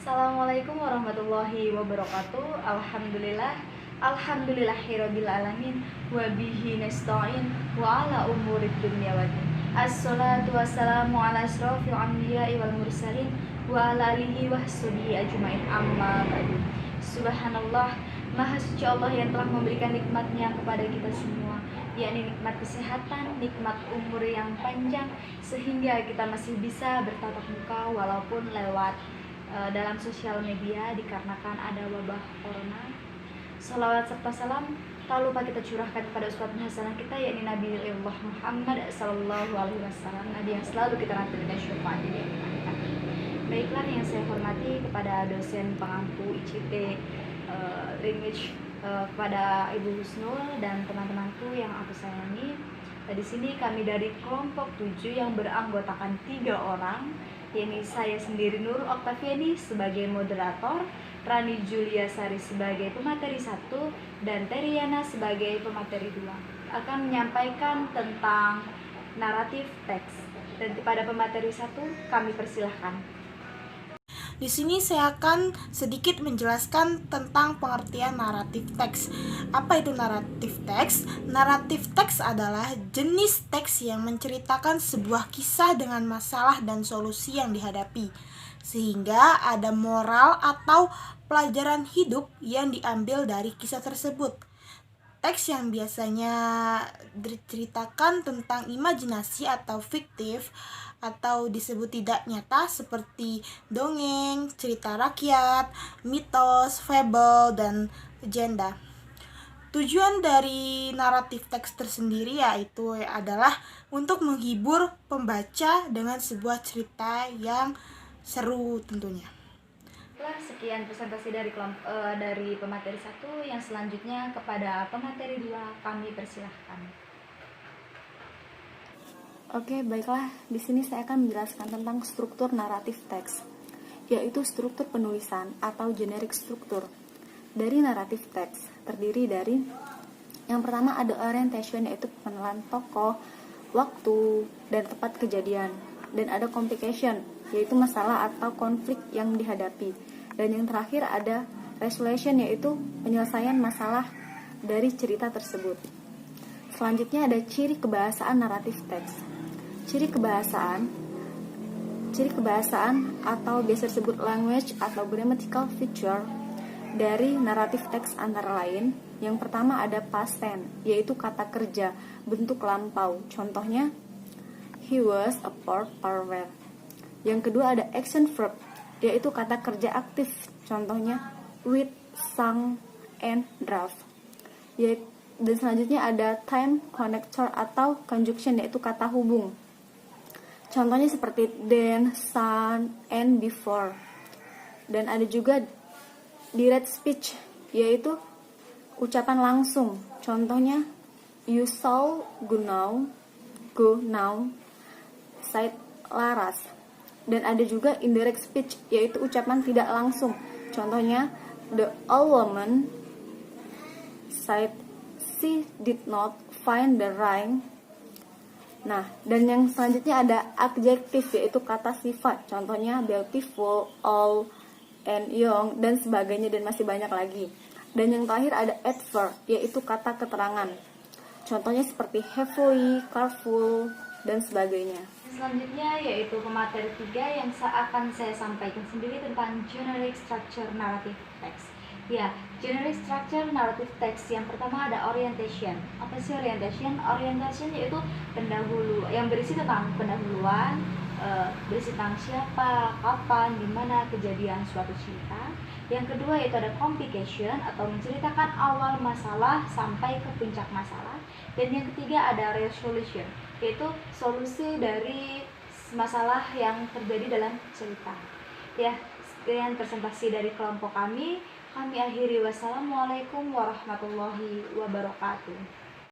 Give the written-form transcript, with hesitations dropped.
Assalamualaikum warahmatullahi wabarakatuh. Alhamdulillahirabbil alamin wa bihi nasta'in wa ala umurid dunya waddin. Assalatu wassalamu ala asrofil anbiya'i wal mursalin wa ala alihi wa sahbihi ajmain, amma ba'du. Subhanallah, maha suci Allah yang telah memberikan nikmatnya kepada kita semua, yakni nikmat kesehatan, nikmat umur yang panjang, sehingga kita masih bisa bertatap muka walaupun lewat dalam sosial media dikarenakan ada wabah corona. Salawat serta salam tak lupa kita curahkan kepada uswatun hasanah kita, yakni Nabi Allah Muhammad Sallallahu Alaihi Wasallam, Nabi yang selalu kita nanti dengan syafaat di akhirat. Baiklah, yang saya hormati kepada dosen pengampu ICT Language, kepada Ibu Husnul dan teman-temanku yang aku sayangi. Di sini kami dari kelompok 7 yang beranggotakan 3 orang, yakni saya sendiri Nurul Oktaviani sebagai moderator, Rani Julia Sari sebagai pemateri 1, dan Teriana sebagai pemateri 2, akan menyampaikan tentang naratif teks. Dan kepada pemateri 1 kami persilahkan. Di sini saya akan sedikit menjelaskan tentang pengertian naratif teks. Apa itu naratif teks? Naratif teks adalah jenis teks yang menceritakan sebuah kisah dengan masalah dan solusi yang dihadapi, sehingga ada moral atau pelajaran hidup yang diambil dari kisah tersebut. Teks yang biasanya diceritakan tentang imajinasi atau fiktif atau disebut tidak nyata seperti dongeng, cerita rakyat, mitos, fable, dan legenda. Tujuan dari naratif teks tersendiri yaitu adalah untuk menghibur pembaca dengan sebuah cerita yang seru tentunya. Sekian presentasi dari pemateri 1. Yang selanjutnya kepada pemateri 2 kami persilahkan. Oke, baiklah. Di sini saya akan menjelaskan tentang struktur naratif teks, yaitu struktur penulisan atau generic struktur. Dari naratif teks terdiri dari yang pertama ada orientation, yaitu pengenalan tokoh, waktu, dan tempat kejadian. Dan ada complication, yaitu masalah atau konflik yang dihadapi. Dan yang terakhir ada resolution, yaitu penyelesaian masalah dari cerita tersebut. Selanjutnya ada ciri kebahasaan naratif teks. Ciri kebahasaan atau biasa disebut language atau grammatical feature dari naratif teks antara lain, yang pertama ada past tense, yaitu kata kerja bentuk lampau. Contohnya he was a port parvel. Yang kedua ada action verb, yaitu kata kerja aktif. Contohnya with, sang, and draft. Dan selanjutnya ada time connector atau conjunction, yaitu kata hubung. Contohnya seperti then, son, and before. Dan ada juga direct speech, yaitu ucapan langsung. Contohnya you shall go now, said Laras. Dan ada juga indirect speech, yaitu ucapan tidak langsung. Contohnya the old woman said she did not find the ring. Nah, dan yang selanjutnya ada adjektif, yaitu kata sifat. Contohnya beautiful, old, and young, dan sebagainya, dan masih banyak lagi. Dan yang terakhir ada adverb, yaitu kata keterangan. Contohnya seperti heavily, careful, dan sebagainya. Selanjutnya yaitu pemateri 3 yang akan saya sampaikan sendiri tentang generic structure narrative text. Ya, generic structure narrative text yang pertama ada orientation. Apa sih orientation? Orientation yaitu pendahulu yang berisi tentang pendahuluan, berisi tentang siapa, kapan, di mana kejadian suatu cerita. Yang kedua yaitu ada complication atau menceritakan awal masalah sampai ke puncak masalah. Dan yang ketiga ada resolution, yaitu solusi dari masalah yang terjadi dalam cerita. Ya, sekian presentasi dari kelompok kami. Kami akhiri, wassalamualaikum warahmatullahi wabarakatuh.